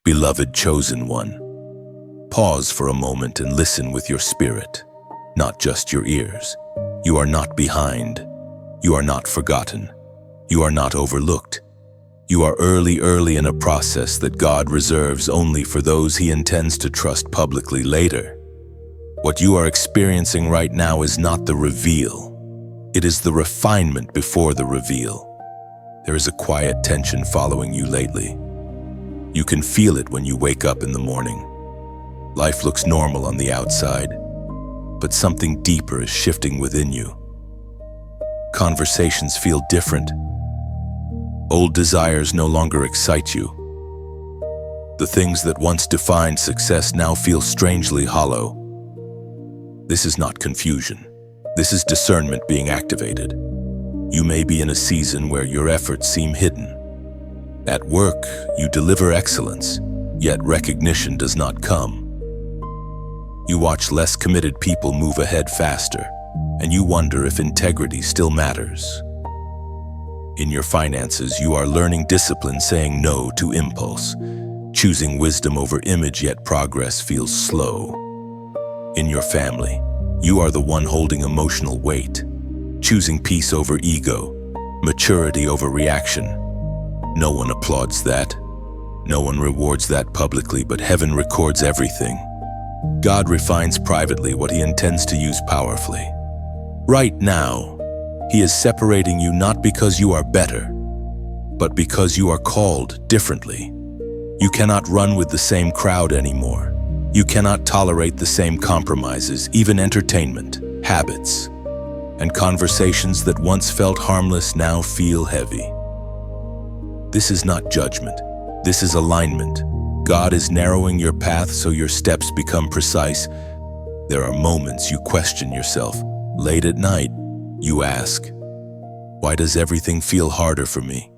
Beloved chosen one, pause for a moment and listen with your spirit, not just your ears. You are not behind. You are not forgotten. You are not overlooked. You are early in a process that God reserves only for those He intends to trust publicly later. What you are experiencing right now is not the reveal. It is the refinement before the reveal. There is a quiet tension following you lately. You can feel it when you wake up in the morning. Life looks normal on the outside, but something deeper is shifting within you. Conversations feel different. Old desires no longer excite you. The things that once defined success now feel strangely hollow. This is not confusion. This is discernment being activated. You may be in a season where your efforts seem hidden. At work, you deliver excellence, yet recognition does not come. You watch less committed people move ahead faster, and you wonder if integrity still matters. In your finances, you are learning discipline, saying no to impulse, choosing wisdom over image, yet progress feels slow. In your family, you are the one holding emotional weight, choosing peace over ego, maturity over reaction. No one applauds that. No one rewards that publicly, but heaven records everything. God refines privately what He intends to use powerfully. Right now, He is separating you not because you are better, but because you are called differently. You cannot run with the same crowd anymore. You cannot tolerate the same compromises, even entertainment, habits, and conversations that once felt harmless now feel heavy. This is not judgment. This is alignment. God is narrowing your path so your steps become precise. There are moments you question yourself. Late at night, you ask, why does everything feel harder for me?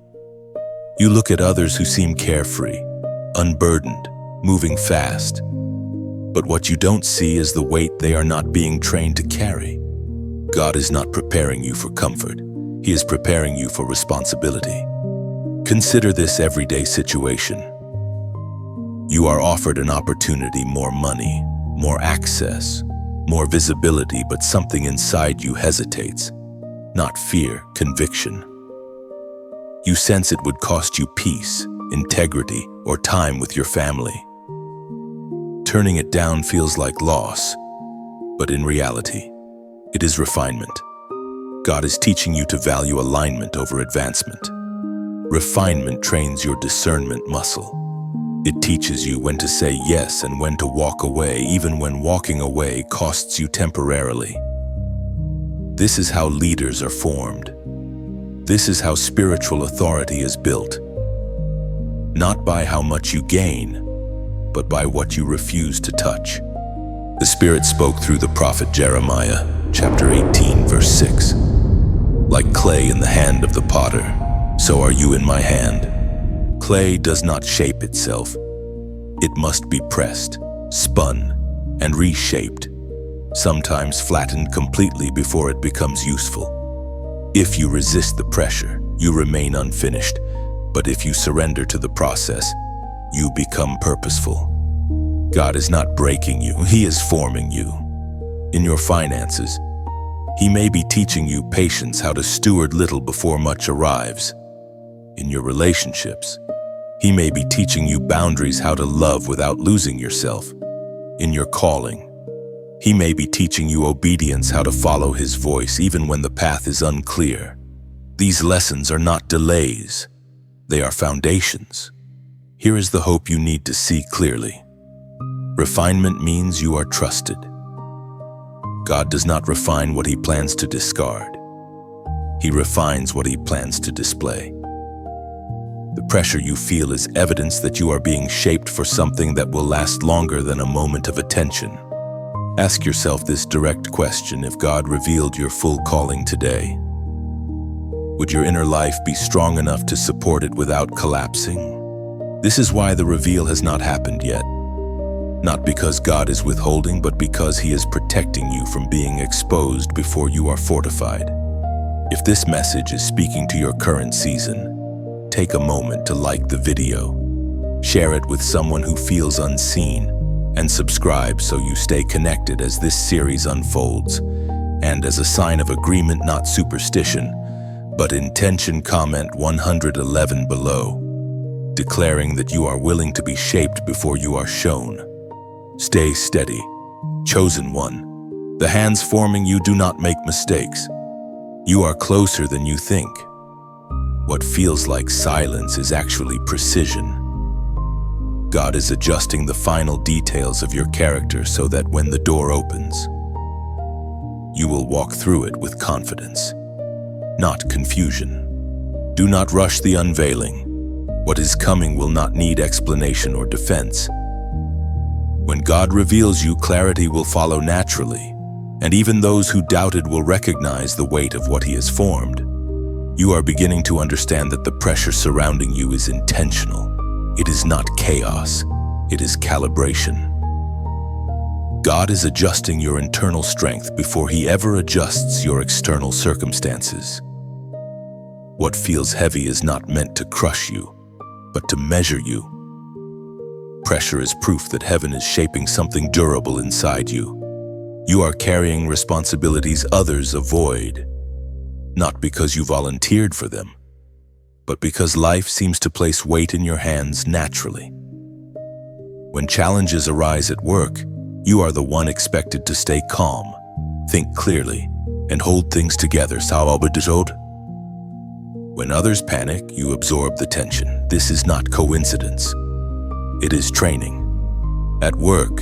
You look at others who seem carefree, unburdened, moving fast. But what you don't see is the weight they are not being trained to carry. God is not preparing you for comfort. He is preparing you for responsibility. Consider this everyday situation. You are offered an opportunity, more money, more access, more visibility, but something inside you hesitates. Not fear, conviction. You sense it would cost you peace, integrity, or time with your family. Turning it down feels like loss, but in reality, it is refinement. God is teaching you to value alignment over advancement. Refinement trains your discernment muscle. It teaches you when to say yes and when to walk away, even when walking away costs you temporarily. This is how leaders are formed. This is how spiritual authority is built. Not by how much you gain, but by what you refuse to touch. The Spirit spoke through the prophet Jeremiah, chapter 18, verse 6. Like clay in the hand of the potter, so are you in my hand. Clay does not shape itself. It must be pressed, spun, and reshaped, sometimes flattened completely before it becomes useful. If you resist the pressure, you remain unfinished, but if you surrender to the process, you become purposeful. God is not breaking you, He is forming you. In your finances, He may be teaching you patience, how to steward little before much arrives. In your relationships, He may be teaching you boundaries, how to love without losing yourself. In your calling, He may be teaching you obedience, how to follow His voice even when the path is unclear. These lessons are not delays, they are foundations. Here is the hope you need to see clearly. Refinement means you are trusted. God does not refine what He plans to discard. He refines what He plans to display. The pressure you feel is evidence that you are being shaped for something that will last longer than a moment of attention. Ask yourself this direct question: if God revealed your full calling today, would your inner life be strong enough to support it without collapsing? This is why the reveal has not happened yet. Not because God is withholding, but because He is protecting you from being exposed before you are fortified. If this message is speaking to your current season, take a moment to like the video, Share it with someone who feels unseen, and subscribe so you stay connected as this series unfolds. And as a sign of agreement, not superstition, but intention, comment 111 below, declaring that you are willing to be shaped before you are shown. Stay steady. Chosen one, the hands forming you do not make mistakes. You are closer than you think. What feels like silence is actually precision. God is adjusting the final details of your character so that when the door opens, you will walk through it with confidence, not confusion. Do not rush the unveiling. What is coming will not need explanation or defense. When God reveals you, clarity will follow naturally, and even those who doubted will recognize the weight of what He has formed. You are beginning to understand that the pressure surrounding you is intentional. It is not chaos, it is calibration. God is adjusting your internal strength before He ever adjusts your external circumstances. What feels heavy is not meant to crush you, but to measure you. Pressure is proof that heaven is shaping something durable inside you. You are carrying responsibilities others avoid, not because you volunteered for them, but because life seems to place weight in your hands naturally. When challenges arise at work, you are the one expected to stay calm, think clearly, and hold things together. When others panic, you absorb the tension. This is not coincidence. It is training. At work,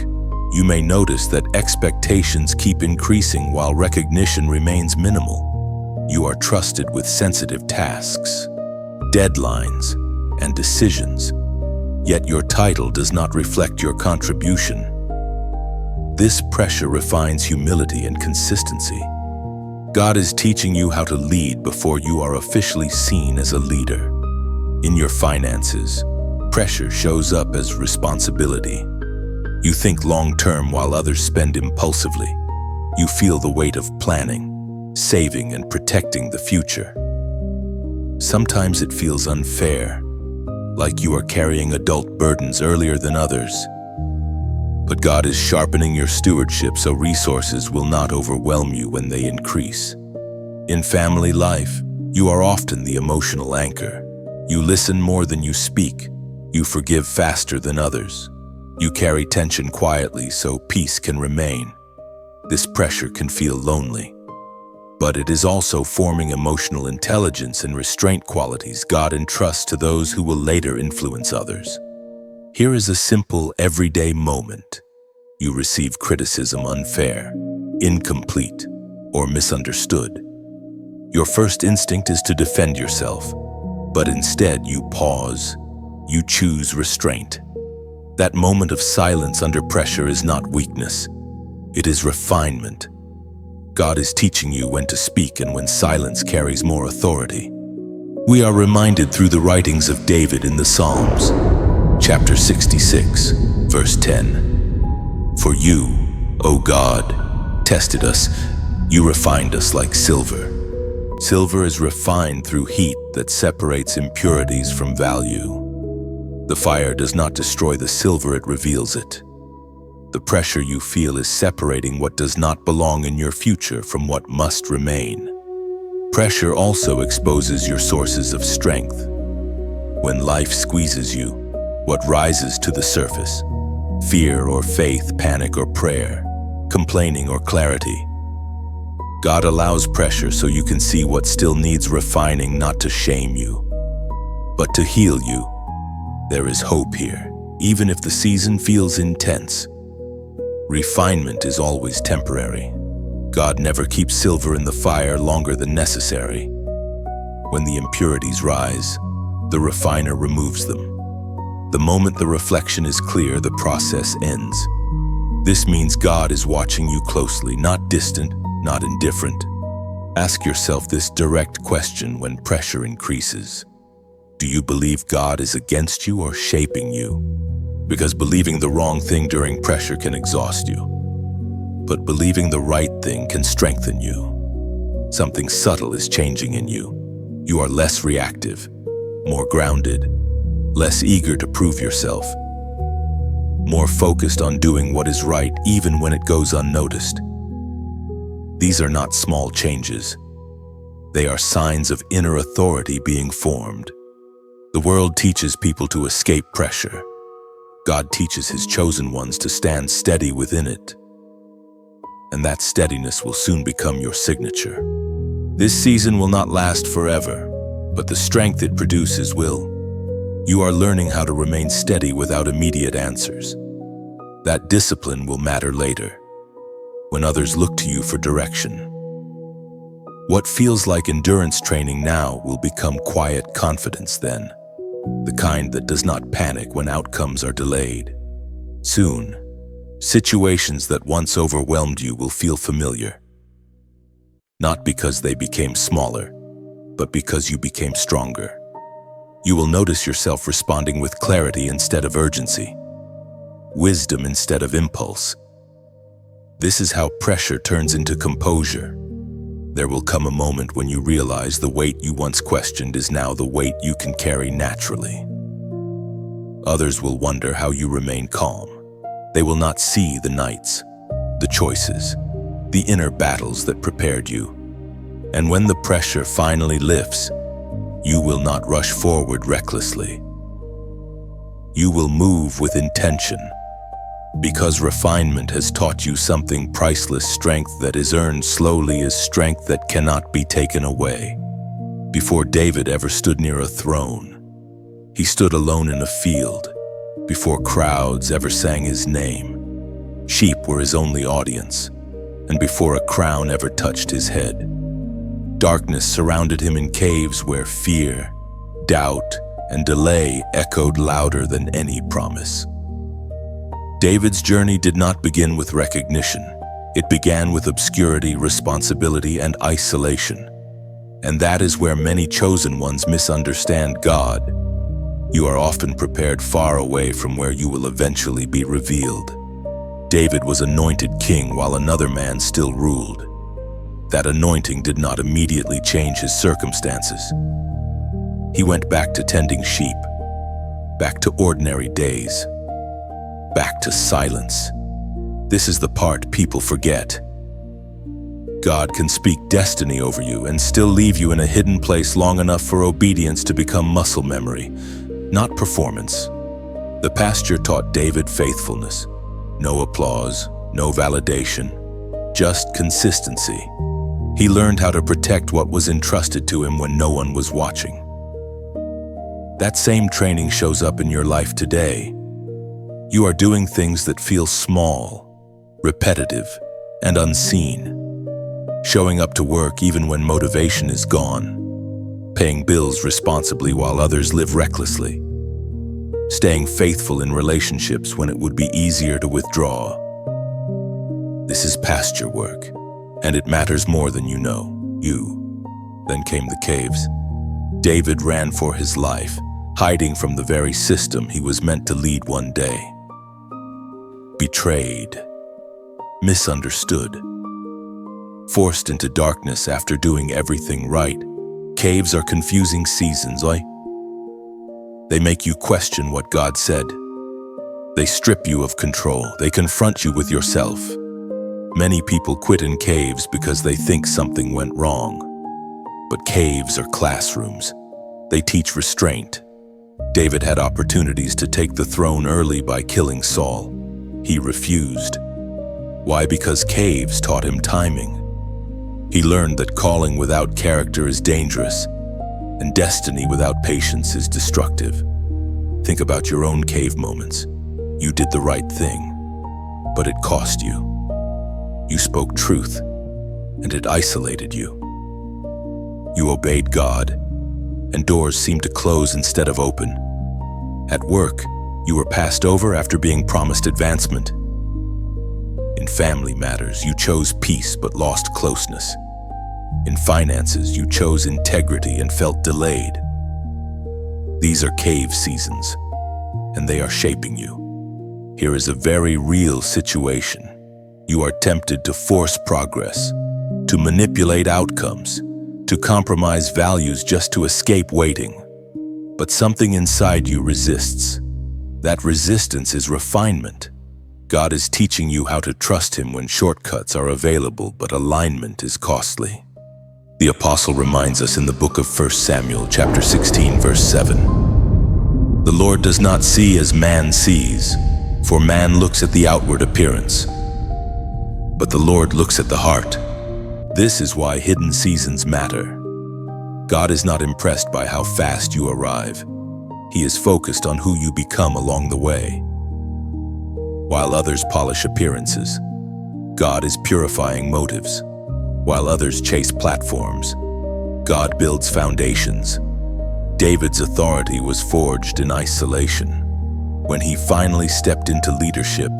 you may notice that expectations keep increasing while recognition remains minimal. You are trusted with sensitive tasks, deadlines, and decisions, yet your title does not reflect your contribution. This pressure refines humility and consistency. God is teaching you how to lead before you are officially seen as a leader. In your finances, pressure shows up as responsibility. You think long-term while others spend impulsively. You feel the weight of planning, saving, and protecting the future. Sometimes it feels unfair, like you are carrying adult burdens earlier than others. But God is sharpening your stewardship so resources will not overwhelm you when they increase. In family life, you are often the emotional anchor. You listen more than you speak. You forgive faster than others. You carry tension quietly so peace can remain. This pressure can feel lonely, but it is also forming emotional intelligence and restraint qualities God entrusts to those who will later influence others. Here is a simple, everyday moment. You receive criticism unfair, incomplete, or misunderstood. Your first instinct is to defend yourself, but instead you pause. You choose restraint. That moment of silence under pressure is not weakness. It is refinement. God is teaching you when to speak and when silence carries more authority. We are reminded through the writings of David in the Psalms, chapter 66, verse 10. For you, O God, tested us. You refined us like silver. Silver is refined through heat that separates impurities from value. The fire does not destroy the silver, it reveals it. The pressure you feel is separating what does not belong in your future from what must remain. Pressure also exposes your sources of strength. When life squeezes you, what rises to the surface? Fear or faith, panic or prayer, complaining or clarity. God allows pressure so you can see what still needs refining, not to shame you, but to heal you. There is hope here, even if the season feels intense. Refinement is always temporary. God never keeps silver in the fire longer than necessary. When the impurities rise, the refiner removes them. The moment the reflection is clear, the process ends. This means God is watching you closely, not distant, not indifferent. Ask yourself this direct question when pressure increases. Do you believe God is against you or shaping you? Because believing the wrong thing during pressure can exhaust you. But believing the right thing can strengthen you. Something subtle is changing in you. You are less reactive, more grounded, less eager to prove yourself, more focused on doing what is right even when it goes unnoticed. These are not small changes. They are signs of inner authority being formed. The world teaches people to escape pressure. God teaches His chosen ones to stand steady within it. And that steadiness will soon become your signature. This season will not last forever, but the strength it produces will. You are learning how to remain steady without immediate answers. That discipline will matter later, when others look to you for direction. What feels like endurance training now will become quiet confidence then, the kind that does not panic when outcomes are delayed. Soon, situations that once overwhelmed you will feel familiar. Not because they became smaller, but because you became stronger. You will notice yourself responding with clarity instead of urgency, wisdom instead of impulse. This is how pressure turns into composure. There will come a moment when you realize the weight you once questioned is now the weight you can carry naturally. Others will wonder how you remain calm. They will not see the nights, the choices, the inner battles that prepared you. And when the pressure finally lifts, you will not rush forward recklessly. You will move with intention, because refinement has taught you something priceless. Strength that is earned slowly is strength that cannot be taken away. Before David ever stood near a throne, he stood alone in a field. Before crowds ever sang his name, sheep were his only audience. And before a crown ever touched his head, darkness surrounded him in caves where fear, doubt, and delay echoed louder than any promise. David's journey did not begin with recognition. It began with obscurity, responsibility, and isolation. And that is where many chosen ones misunderstand God. You are often prepared far away from where you will eventually be revealed. David was anointed king while another man still ruled. That anointing did not immediately change his circumstances. He went back to tending sheep, back to ordinary days, back to silence. This is the part people forget. God can speak destiny over you and still leave you in a hidden place long enough for obedience to become muscle memory, not performance. The pasture taught David faithfulness. No applause, no validation, just consistency. He learned how to protect what was entrusted to him when no one was watching. That same training shows up in your life today. You are doing things that feel small, repetitive, and unseen. Showing up to work even when motivation is gone. Paying bills responsibly while others live recklessly. Staying faithful in relationships when it would be easier to withdraw. This is pasture work, and it matters more than you know. Then came the caves. David ran for his life, hiding from the very system he was meant to lead one day. Betrayed, misunderstood, forced into darkness after doing everything right. Caves are confusing seasons, right? They make you question what God said. They strip you of control. They confront you with yourself. Many people quit in caves because they think something went wrong. But caves are classrooms. They teach restraint. David had opportunities to take the throne early by killing Saul. He refused. Why? Because caves taught him timing. He learned that calling without character is dangerous, and destiny without patience is destructive. Think about your own cave moments. You did the right thing, but it cost you. You spoke truth, and it isolated you. You obeyed God, and doors seemed to close instead of open. At work, you were passed over after being promised advancement. In family matters, you chose peace but lost closeness. In finances, you chose integrity and felt delayed. These are cave seasons, and they are shaping you. Here is a very real situation. You are tempted to force progress, to manipulate outcomes, to compromise values just to escape waiting. but something inside you resists. That resistance is refinement. God is teaching you how to trust Him when shortcuts are available, but alignment is costly. The apostle reminds us in the book of 1 Samuel, chapter 16, verse 7. The Lord does not see as man sees, for man looks at the outward appearance, but the Lord looks at the heart. This is why hidden seasons matter. God is not impressed by how fast you arrive. He is focused on who you become along the way. While others polish appearances, God is purifying motives. While others chase platforms, God builds foundations. David's authority was forged in isolation. When he finally stepped into leadership,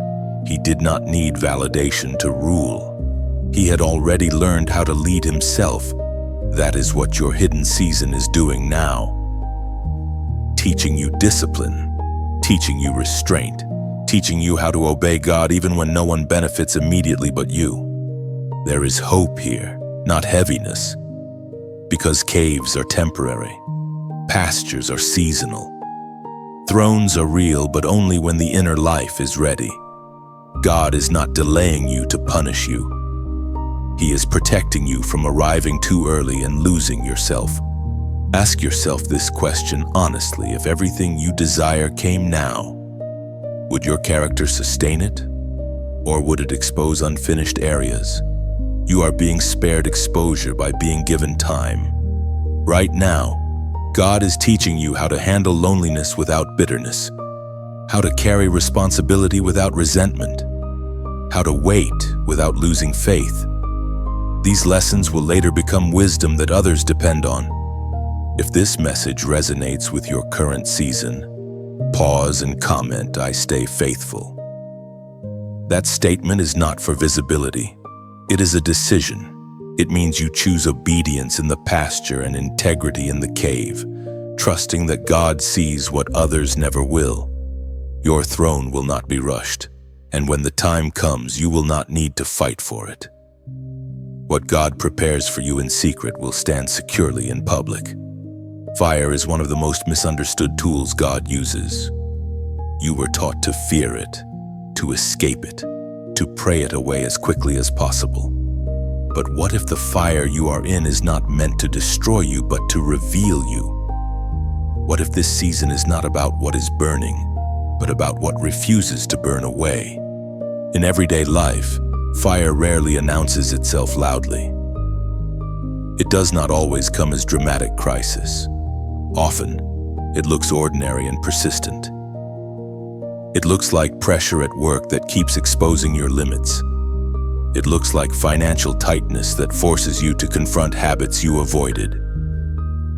he did not need validation to rule. He had already learned how to lead himself. That is what your hidden season is doing now. Teaching you discipline, teaching you restraint, teaching you how to obey God even when no one benefits immediately but you. There is hope here, not heaviness, because caves are temporary, pastures are seasonal. Thrones are real, but only when the inner life is ready. God is not delaying you to punish you. He is protecting you from arriving too early and losing yourself. Ask yourself this question honestly: if everything you desire came now, would your character sustain it? Or would it expose unfinished areas? You are being spared exposure by being given time. Right now, God is teaching you how to handle loneliness without bitterness, how to carry responsibility without resentment, how to wait without losing faith. These lessons will later become wisdom that others depend on. If this message resonates with your current season, pause and comment, "I stay faithful." That statement is not for visibility. It is a decision. It means you choose obedience in the pasture and integrity in the cave, trusting that God sees what others never will. Your throne will not be rushed, and when the time comes, you will not need to fight for it. What God prepares for you in secret will stand securely in public. Fire is one of the most misunderstood tools God uses. You were taught to fear it, to escape it, to pray it away as quickly as possible. But what if the fire you are in is not meant to destroy you, but to reveal you? What if this season is not about what is burning, but about what refuses to burn away? In everyday life, fire rarely announces itself loudly. It does not always come as dramatic crisis. Often, it looks ordinary and persistent. It looks like pressure at work that keeps exposing your limits. It looks like financial tightness that forces you to confront habits you avoided.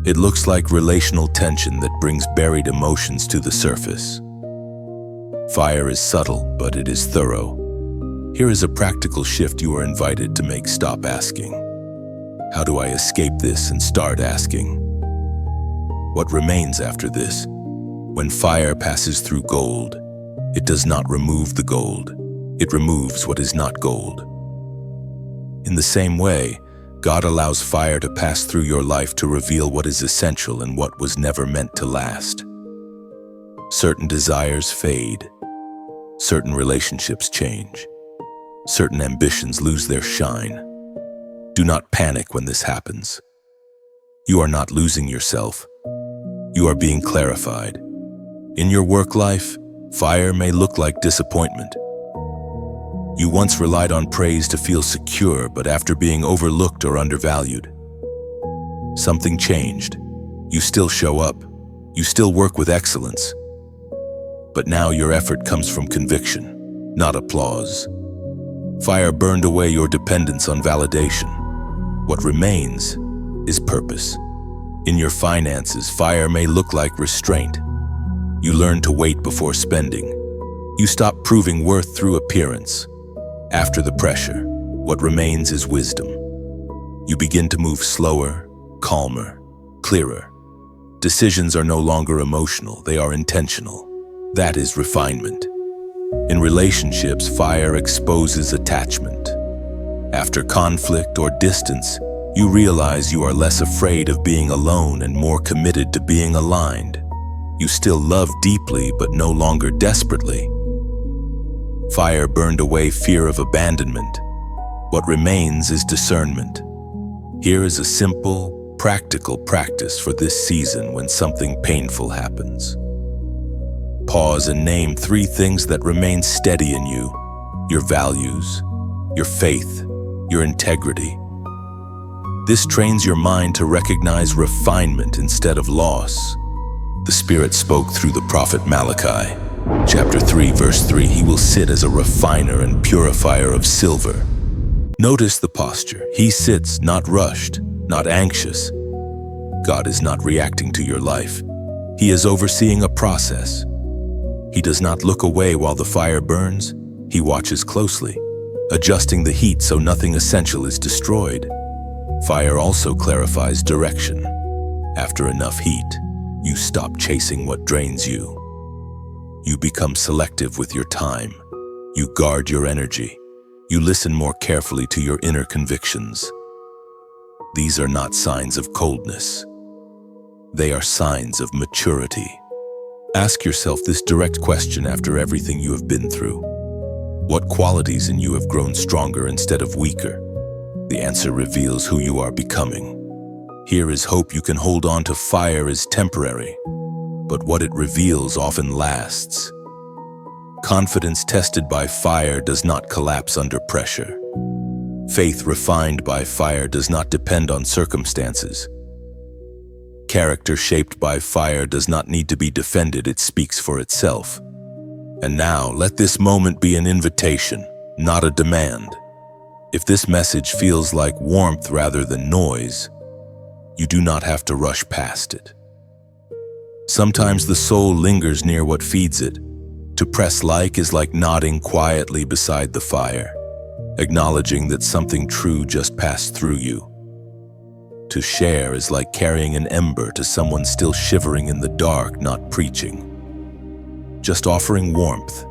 It looks like relational tension that brings buried emotions to the surface. Fire is subtle, but it is thorough. Here is a practical shift you are invited to make. Stop asking, "How do I escape this?" and start asking, "What remains after this?" When fire passes through gold, it does not remove the gold. It removes what is not gold. In the same way, God allows fire to pass through your life to reveal what is essential and what was never meant to last. Certain desires fade. Certain relationships change. Certain ambitions lose their shine. Do not panic when this happens. You are not losing yourself. You are being clarified. In your work life, fire may look like disappointment. You once relied on praise to feel secure, but after being overlooked or undervalued, something changed. You still show up. You still work with excellence. But now your effort comes from conviction, not applause. Fire burned away your dependence on validation. What remains is purpose. In your finances, fire may look like restraint. You learn to wait before spending. You stop proving worth through appearance. After the pressure, what remains is wisdom. You begin to move slower, calmer, clearer. Decisions are no longer emotional, they are intentional. That is refinement. In relationships, fire exposes attachment. After conflict or distance, you realize you are less afraid of being alone and more committed to being aligned. You still love deeply, but no longer desperately. Fire burned away fear of abandonment. What remains is discernment. Here is a simple, practical practice for this season when something painful happens. Pause and name 3 things that remain steady in you: your values, your faith, your integrity. This trains your mind to recognize refinement instead of loss. The Spirit spoke through the prophet Malachi. Chapter 3, verse 3, He will sit as a refiner and purifier of silver. Notice the posture. He sits not rushed, not anxious. God is not reacting to your life. He is overseeing a process. He does not look away while the fire burns. He watches closely, adjusting the heat so nothing essential is destroyed. Fire also clarifies direction. After enough heat, you stop chasing what drains you. You become selective with your time. You guard your energy. You listen more carefully to your inner convictions. These are not signs of coldness. They are signs of maturity. Ask yourself this direct question after everything you have been through. What qualities in you have grown stronger instead of weaker? The answer reveals who you are becoming. Here is hope. You can hold on to. Fire is temporary, but what it reveals often lasts. Confidence tested by fire does not collapse under pressure. Faith refined by fire does not depend on circumstances. Character shaped by fire does not need to be defended, it speaks for itself. And now, let this moment be an invitation, not a demand. If this message feels like warmth rather than noise, you do not have to rush past it. Sometimes the soul lingers near what feeds it. To press like is like nodding quietly beside the fire, acknowledging that something true just passed through you. To share is like carrying an ember to someone still shivering in the dark, not preaching, just offering warmth.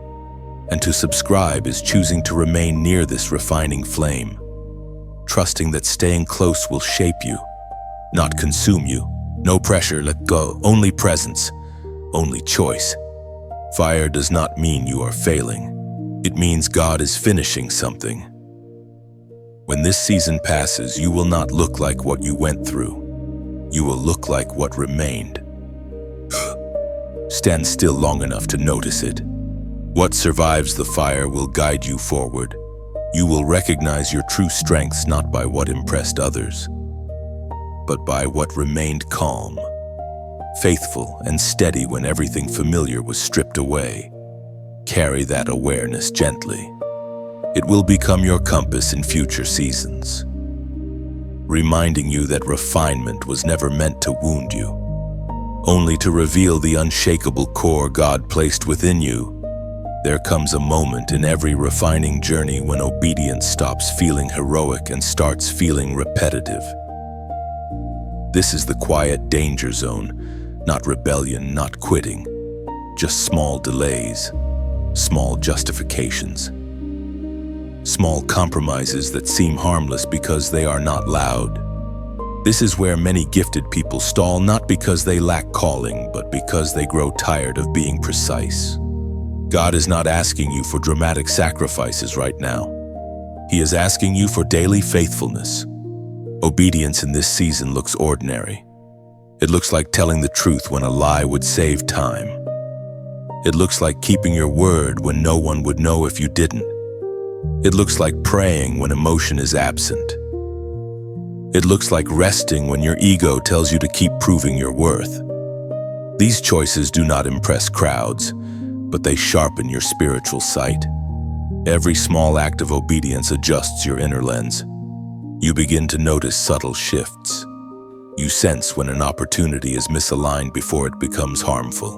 And to subscribe is choosing to remain near this refining flame, trusting that staying close will shape you, not consume you. No pressure, let go, only presence, only choice. Fire does not mean you are failing. It means God is finishing something. When this season passes, you will not look like what you went through. You will look like what remained. Stand still long enough to notice it. What survives the fire will guide you forward. You will recognize your true strengths not by what impressed others, but by what remained calm, faithful and steady when everything familiar was stripped away. Carry that awareness gently. It will become your compass in future seasons, reminding you that refinement was never meant to wound you, only to reveal the unshakable core God placed within you. There comes a moment in every refining journey when obedience stops feeling heroic and starts feeling repetitive. This is the quiet danger zone, not rebellion, not quitting, just small delays, small justifications, small compromises that seem harmless because they are not loud. This is where many gifted people stall, not because they lack calling, but because they grow tired of being precise. God is not asking you for dramatic sacrifices right now. He is asking you for daily faithfulness. Obedience in this season looks ordinary. It looks like telling the truth when a lie would save time. It looks like keeping your word when no one would know if you didn't. It looks like praying when emotion is absent. It looks like resting when your ego tells you to keep proving your worth. These choices do not impress crowds, but they sharpen your spiritual sight. Every small act of obedience adjusts your inner lens. You begin to notice subtle shifts. You sense when an opportunity is misaligned before it becomes harmful.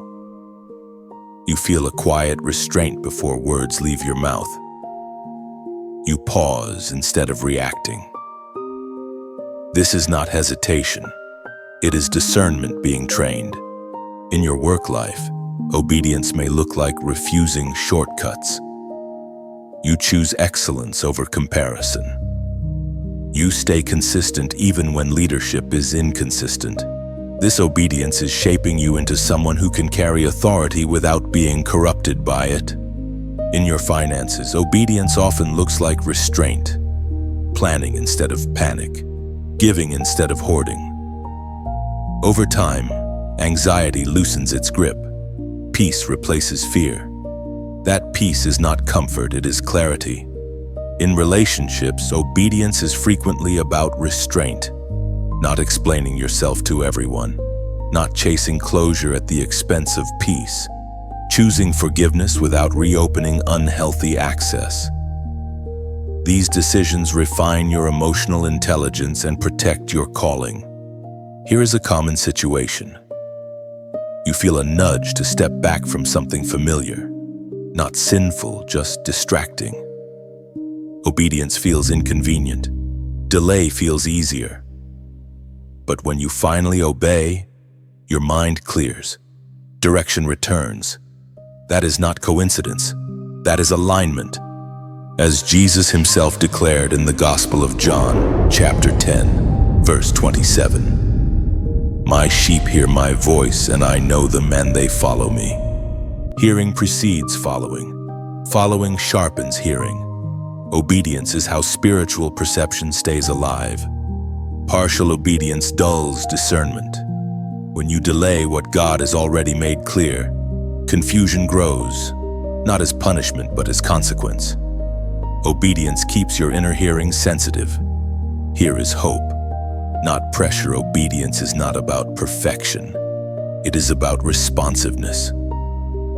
You feel a quiet restraint before words leave your mouth. You pause instead of reacting. This is not hesitation. It is discernment being trained. In your work life, obedience may look like refusing shortcuts. You choose excellence over comparison. You stay consistent even when leadership is inconsistent. This obedience is shaping you into someone who can carry authority without being corrupted by it. In your finances, obedience often looks like restraint, planning instead of panic, giving instead of hoarding. Over time, anxiety loosens its grip. Peace replaces fear. That peace is not comfort, it is clarity. In relationships, obedience is frequently about restraint, not explaining yourself to everyone, not chasing closure at the expense of peace, choosing forgiveness without reopening unhealthy access. These decisions refine your emotional intelligence and protect your calling. Here is a common situation. You feel a nudge to step back from something familiar, not sinful, just distracting. Obedience feels inconvenient. Delay feels easier. But when you finally obey, your mind clears. Direction returns. That is not coincidence. That is alignment. As Jesus himself declared in the Gospel of John, chapter 10, verse 27, "My sheep hear my voice, and I know them, and they follow me." Hearing precedes following. Following sharpens hearing. Obedience is how spiritual perception stays alive. Partial obedience dulls discernment. When you delay what God has already made clear, confusion grows, not as punishment but as consequence. Obedience keeps your inner hearing sensitive. Here is hope, not pressure. Obedience is not about perfection. It is about responsiveness.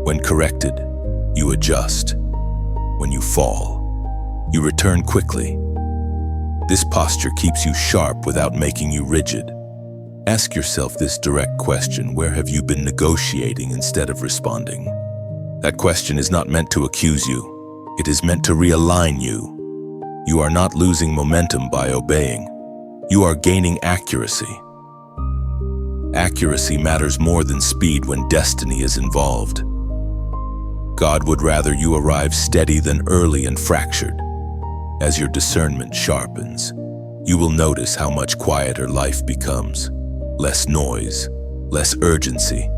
When corrected, you adjust. When you fall, you return quickly. This posture keeps you sharp without making you rigid. Ask yourself this direct question: where have you been negotiating instead of responding? That question is not meant to accuse you. It is meant to realign you. You are not losing momentum by obeying. You are gaining accuracy. Accuracy matters more than speed when destiny is involved. God would rather you arrive steady than early and fractured. As your discernment sharpens, you will notice how much quieter life becomes. Less noise, less urgency,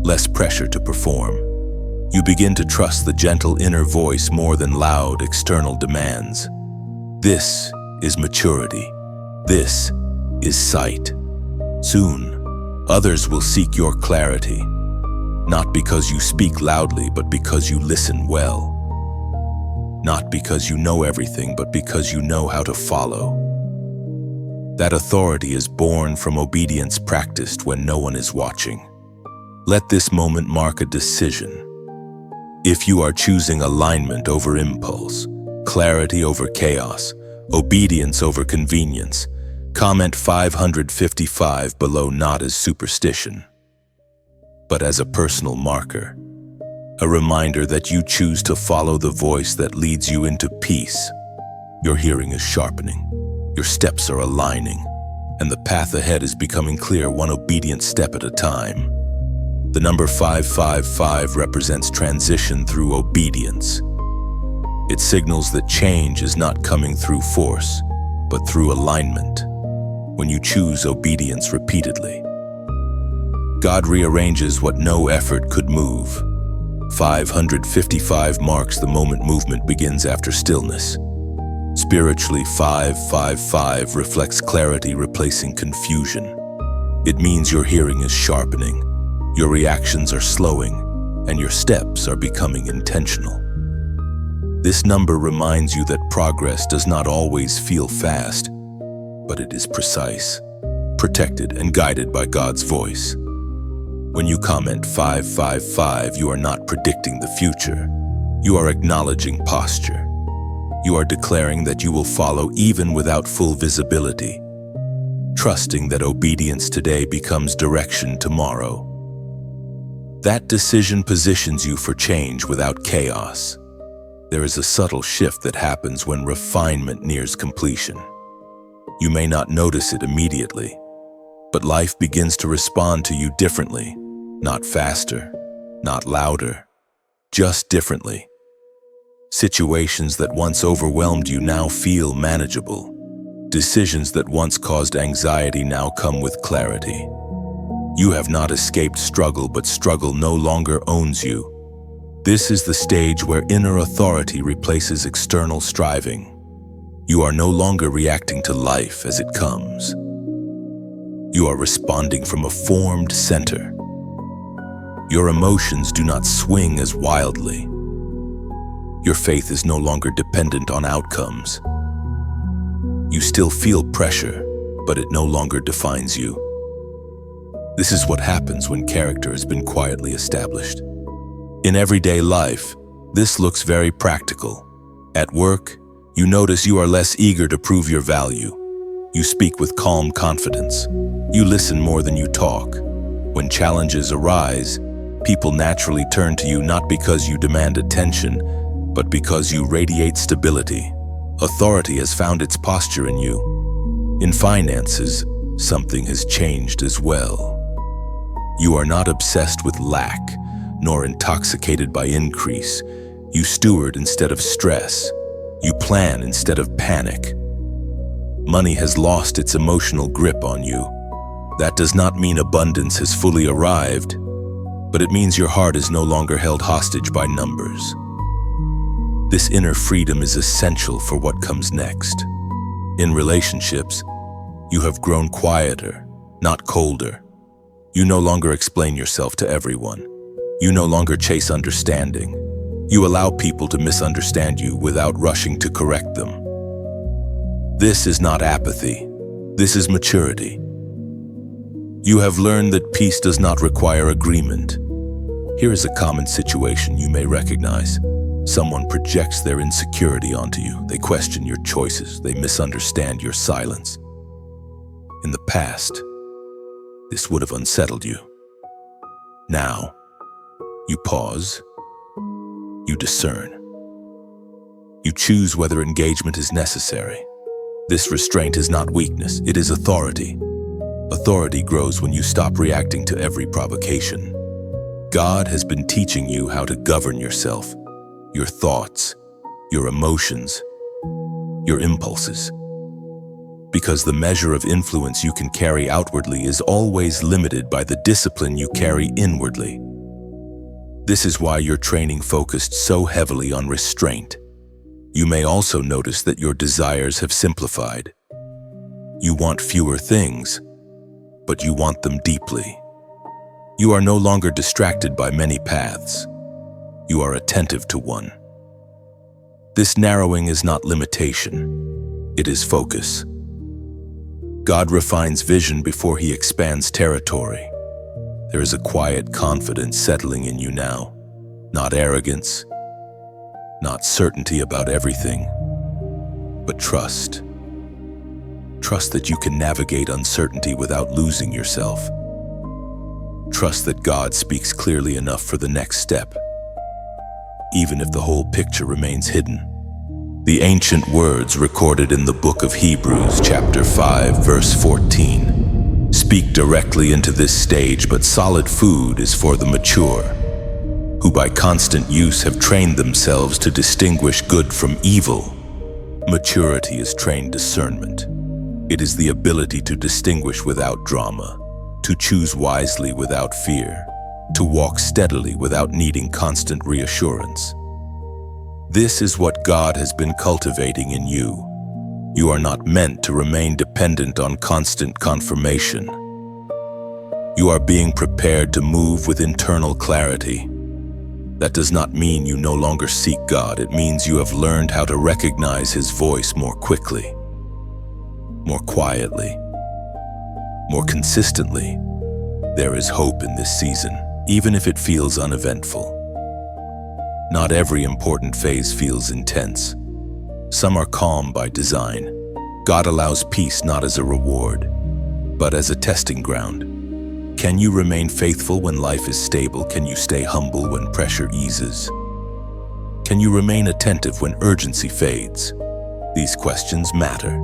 less pressure to perform. You begin to trust the gentle inner voice more than loud external demands. This is maturity. This is sight. Soon, others will seek your clarity, not because you speak loudly, but because you listen well. Not because you know everything, but because you know how to follow. That authority is born from obedience practiced when no one is watching. Let this moment mark a decision. If you are choosing alignment over impulse, clarity over chaos, obedience over convenience, comment 555 below, not as superstition, but as a personal marker. A reminder that you choose to follow the voice that leads you into peace. Your hearing is sharpening, your steps are aligning, and the path ahead is becoming clear, one obedient step at a time. The number 555 represents transition through obedience. It signals that change is not coming through force, but through alignment. When you choose obedience repeatedly, God rearranges what no effort could move. 555 marks the moment movement begins after stillness. Spiritually, 555 reflects clarity replacing confusion. It means your hearing is sharpening, your reactions are slowing, and your steps are becoming intentional. This number reminds you that progress does not always feel fast, but it is precise, protected, and guided by God's voice. When you comment 555, you are not predicting the future. You are acknowledging posture. You are declaring that you will follow even without full visibility, trusting that obedience today becomes direction tomorrow. That decision positions you for change without chaos. There is a subtle shift that happens when refinement nears completion. You may not notice it immediately, but life begins to respond to you differently. Not faster, not louder, just differently. Situations that once overwhelmed you now feel manageable. Decisions that once caused anxiety now come with clarity. You have not escaped struggle, but struggle no longer owns you. This is the stage where inner authority replaces external striving. You are no longer reacting to life as it comes. You are responding from a formed center. Your emotions do not swing as wildly. Your faith is no longer dependent on outcomes. You still feel pressure, but it no longer defines you. This is what happens when character has been quietly established. In everyday life, this looks very practical. At work, you notice you are less eager to prove your value. You speak with calm confidence. You listen more than you talk. When challenges arise, people naturally turn to you not because you demand attention, but because you radiate stability. Authority has found its posture in you. In finances, something has changed as well. You are not obsessed with lack, nor intoxicated by increase. You steward instead of stress. You plan instead of panic. Money has lost its emotional grip on you. That does not mean abundance has fully arrived, but it means your heart is no longer held hostage by numbers. This inner freedom is essential for what comes next. In relationships, you have grown quieter, not colder. You no longer explain yourself to everyone. You no longer chase understanding. You allow people to misunderstand you without rushing to correct them. This is not apathy. This is maturity. You have learned that peace does not require agreement. Here is a common situation you may recognize. Someone projects their insecurity onto you. They question your choices. They misunderstand your silence. In the past, this would have unsettled you. Now, you pause. You discern. You choose whether engagement is necessary. This restraint is not weakness, it is authority. Authority grows when you stop reacting to every provocation. God has been teaching you how to govern yourself, your thoughts, your emotions, your impulses. Because the measure of influence you can carry outwardly is always limited by the discipline you carry inwardly. This is why your training focused so heavily on restraint. You may also notice that your desires have simplified. You want fewer things, but you want them deeply. You are no longer distracted by many paths. You are attentive to one. This narrowing is not limitation. It is focus. God refines vision before He expands territory. There is a quiet confidence settling in you now. Not arrogance, not certainty about everything, but trust. Trust that you can navigate uncertainty without losing yourself. Trust that God speaks clearly enough for the next step, even if the whole picture remains hidden. The ancient words recorded in the book of Hebrews, chapter 5, verse 14, speak directly into this stage, but solid food is for the mature, who by constant use have trained themselves to distinguish good from evil. Maturity is trained discernment. It is the ability to distinguish without drama, to choose wisely without fear, to walk steadily without needing constant reassurance. This is what God has been cultivating in you. You are not meant to remain dependent on constant confirmation. You are being prepared to move with internal clarity. That does not mean you no longer seek God. It means you have learned how to recognize His voice more quickly, more quietly, more consistently. There is hope in this season, even if it feels uneventful. Not every important phase feels intense. Some are calm by design. God allows peace not as a reward, but as a testing ground. Can you remain faithful when life is stable? Can you stay humble when pressure eases? Can you remain attentive when urgency fades? These questions matter,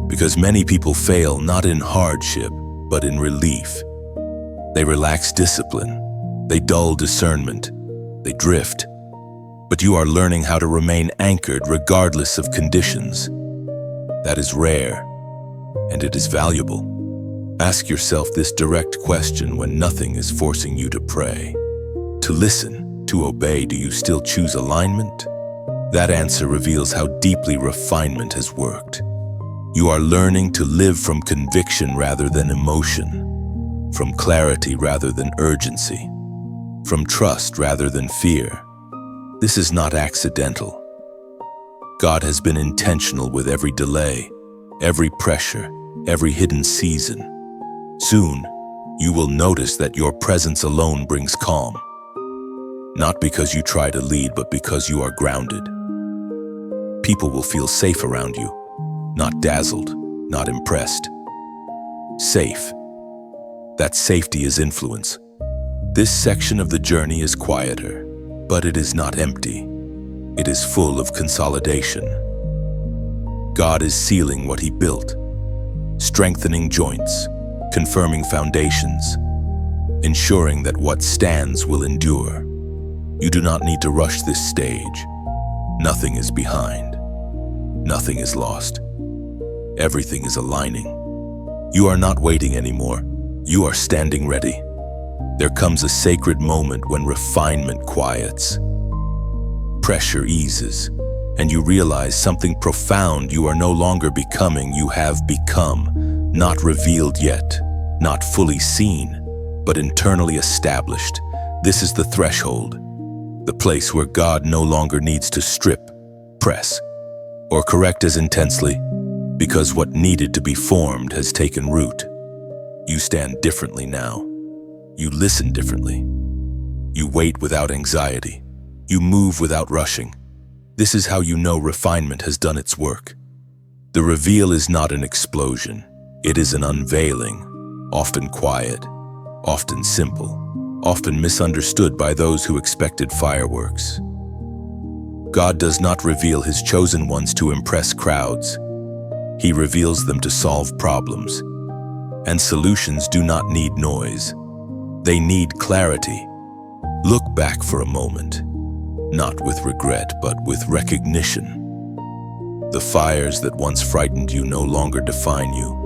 because many people fail not in hardship, but in relief. They relax discipline, they dull discernment, they drift. But you are learning how to remain anchored regardless of conditions. That is rare, and it is valuable. Ask yourself this direct question when nothing is forcing you to pray. To listen, to obey, do you still choose alignment? That answer reveals how deeply refinement has worked. You are learning to live from conviction rather than emotion, from clarity rather than urgency, from trust rather than fear. This is not accidental. God has been intentional with every delay, every pressure, every hidden season. Soon, you will notice that your presence alone brings calm. Not because you try to lead, but because you are grounded. People will feel safe around you, not dazzled, not impressed. Safe. That safety is influence. This section of the journey is quieter, but it is not empty. It is full of consolidation. God is sealing what He built, strengthening joints, confirming foundations, ensuring that what stands will endure. You do not need to rush this stage. Nothing is behind. Nothing is lost. Everything is aligning. You are not waiting anymore. You are standing ready. There comes a sacred moment when refinement quiets. Pressure eases, and you realize something profound. You are no longer becoming, you have become. Not revealed yet, not fully seen, but internally established. This is the threshold, the place where God no longer needs to strip, press, or correct as intensely, because what needed to be formed has taken root. You stand differently now. You listen differently. You wait without anxiety. You move without rushing. This is how you know refinement has done its work. The reveal is not an explosion. It is an unveiling, often quiet, often simple, often misunderstood by those who expected fireworks. God does not reveal His chosen ones to impress crowds. He reveals them to solve problems. And solutions do not need noise. They need clarity. Look back for a moment, not with regret, but with recognition. The fires that once frightened you no longer define you.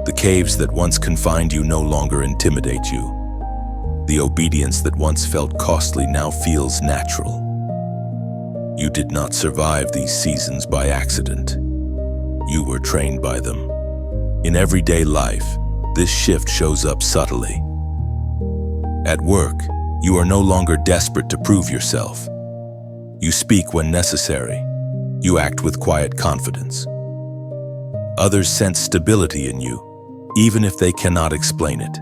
The caves that once confined you no longer intimidate you. The obedience that once felt costly now feels natural. You did not survive these seasons by accident. You were trained by them. In everyday life, this shift shows up subtly. At work, you are no longer desperate to prove yourself. You speak when necessary. You act with quiet confidence. Others sense stability in you, even if they cannot explain it.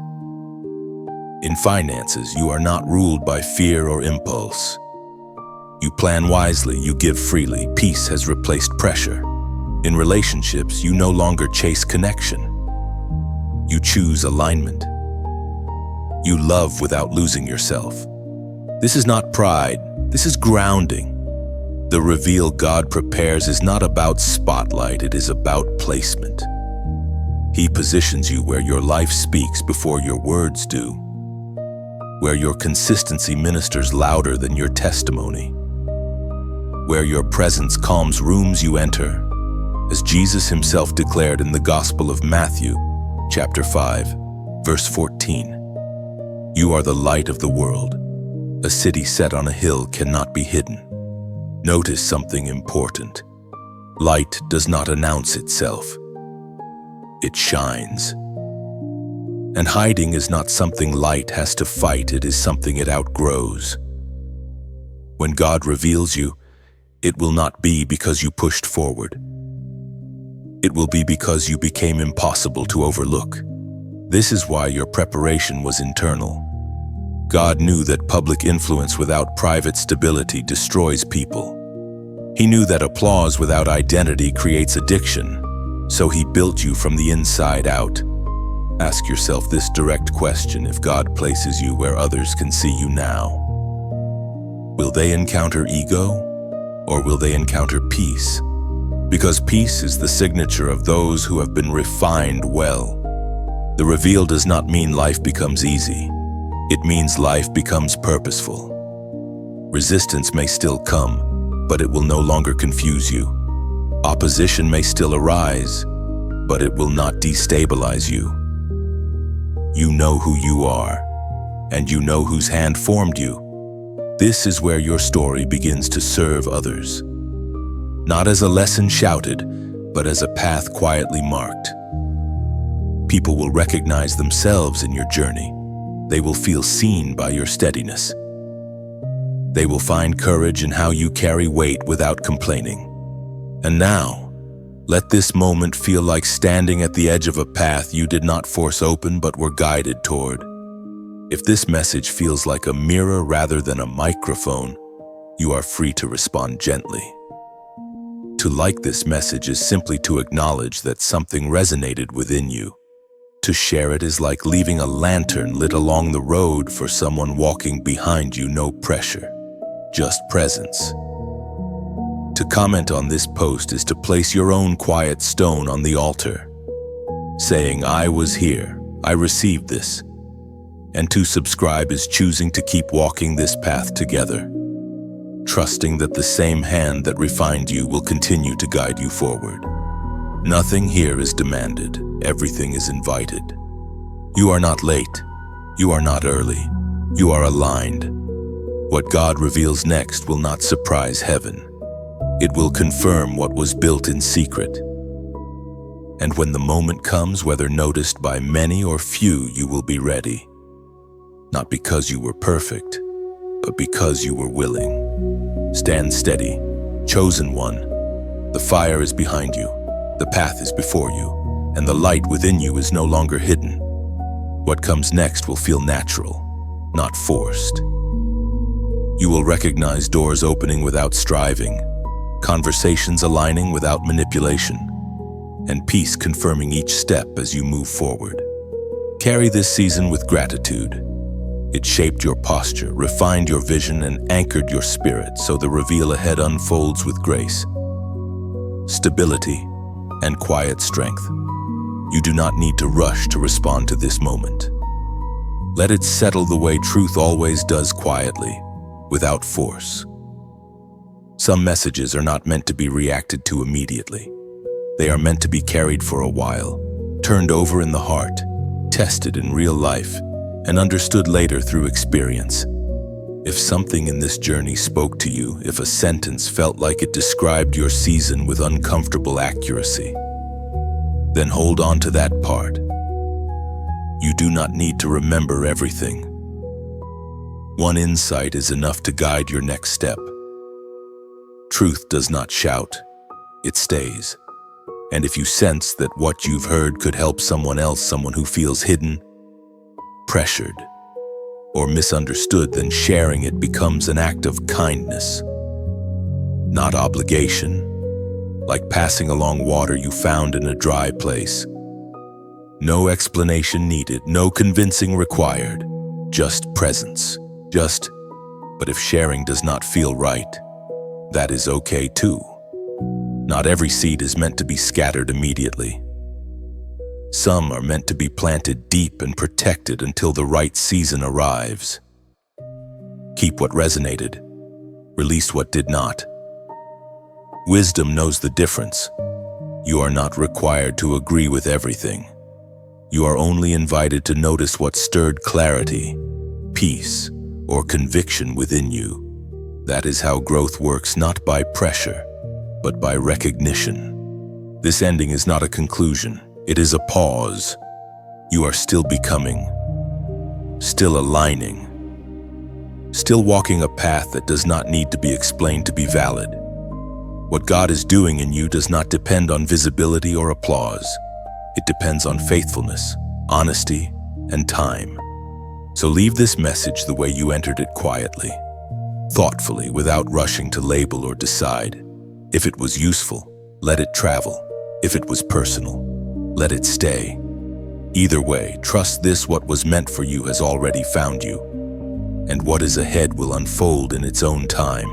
In finances, you are not ruled by fear or impulse. You plan wisely, you give freely. Peace has replaced pressure. In relationships, you no longer chase connection. You choose alignment. You love without losing yourself. This is not pride, this is grounding. The reveal God prepares is not about spotlight, it is about placement. He positions you where your life speaks before your words do, where your consistency ministers louder than your testimony, where your presence calms rooms you enter, as Jesus Himself declared in the Gospel of Matthew, chapter 5, verse 14. You are the light of the world. A city set on a hill cannot be hidden. Notice something important. Light does not announce itself. It shines. And hiding is not something light has to fight, it is something it outgrows. When God reveals you, it will not be because you pushed forward. It will be because you became impossible to overlook. This is why your preparation was internal. God knew that public influence without private stability destroys people. He knew that applause without identity creates addiction, so He built you from the inside out. Ask yourself this direct question: if God places you where others can see you now, will they encounter ego or will they encounter peace? Because peace is the signature of those who have been refined well. The reveal does not mean life becomes easy. It means life becomes purposeful. Resistance may still come, but it will no longer confuse you. Opposition may still arise, but it will not destabilize you. You know who you are, and you know whose hand formed you. This is where your story begins to serve others. Not as a lesson shouted, but as a path quietly marked. People will recognize themselves in your journey. They will feel seen by your steadiness. They will find courage in how you carry weight without complaining. And now, let this moment feel like standing at the edge of a path you did not force open but were guided toward. If this message feels like a mirror rather than a microphone, you are free to respond gently. To like this message is simply to acknowledge that something resonated within you. To share it is like leaving a lantern lit along the road for someone walking behind you. No pressure, just presence. To comment on this post is to place your own quiet stone on the altar, saying, "I was here, I received this." And to subscribe is choosing to keep walking this path together, trusting that the same hand that refined you will continue to guide you forward. Nothing here is demanded, everything is invited. You are not late, you are not early, you are aligned. What God reveals next will not surprise heaven. It will confirm what was built in secret. And when the moment comes, whether noticed by many or few, you will be ready. Not because you were perfect, but because you were willing. Stand steady, chosen one. The fire is behind you, the path is before you, and the light within you is no longer hidden. What comes next will feel natural, not forced. You will recognize doors opening without striving, conversations aligning without manipulation, and peace confirming each step as you move forward. Carry this season with gratitude. It shaped your posture, refined your vision, and anchored your spirit so the reveal ahead unfolds with grace, stability, and quiet strength. You do not need to rush to respond to this moment. Let it settle the way truth always does, quietly, without force. Some messages are not meant to be reacted to immediately. They are meant to be carried for a while, turned over in the heart, tested in real life, and understood later through experience. If something in this journey spoke to you, if a sentence felt like it described your season with uncomfortable accuracy, then hold on to that part. You do not need to remember everything. One insight is enough to guide your next step. Truth does not shout, it stays. And if you sense that what you've heard could help someone else, someone who feels hidden, pressured, or misunderstood, then sharing it becomes an act of kindness, not obligation, like passing along water you found in a dry place. No explanation needed, no convincing required, just presence, but if sharing does not feel right, that is okay too. Not every seed is meant to be scattered immediately. Some are meant to be planted deep and protected until the right season arrives. Keep what resonated, release what did not. Wisdom knows the difference. You are not required to agree with everything. You are only invited to notice what stirred clarity, peace, or conviction within you. That is how growth works, not by pressure, but by recognition. This ending is not a conclusion. It is a pause. You are still becoming, still aligning, still walking a path that does not need to be explained to be valid. What God is doing in you does not depend on visibility or applause. It depends on faithfulness, honesty, and time. So leave this message the way you entered it, quietly, thoughtfully, without rushing to label or decide. If it was useful, let it travel. If it was personal, let it stay. Either way, trust this: what was meant for you has already found you, and what is ahead will unfold in its own time.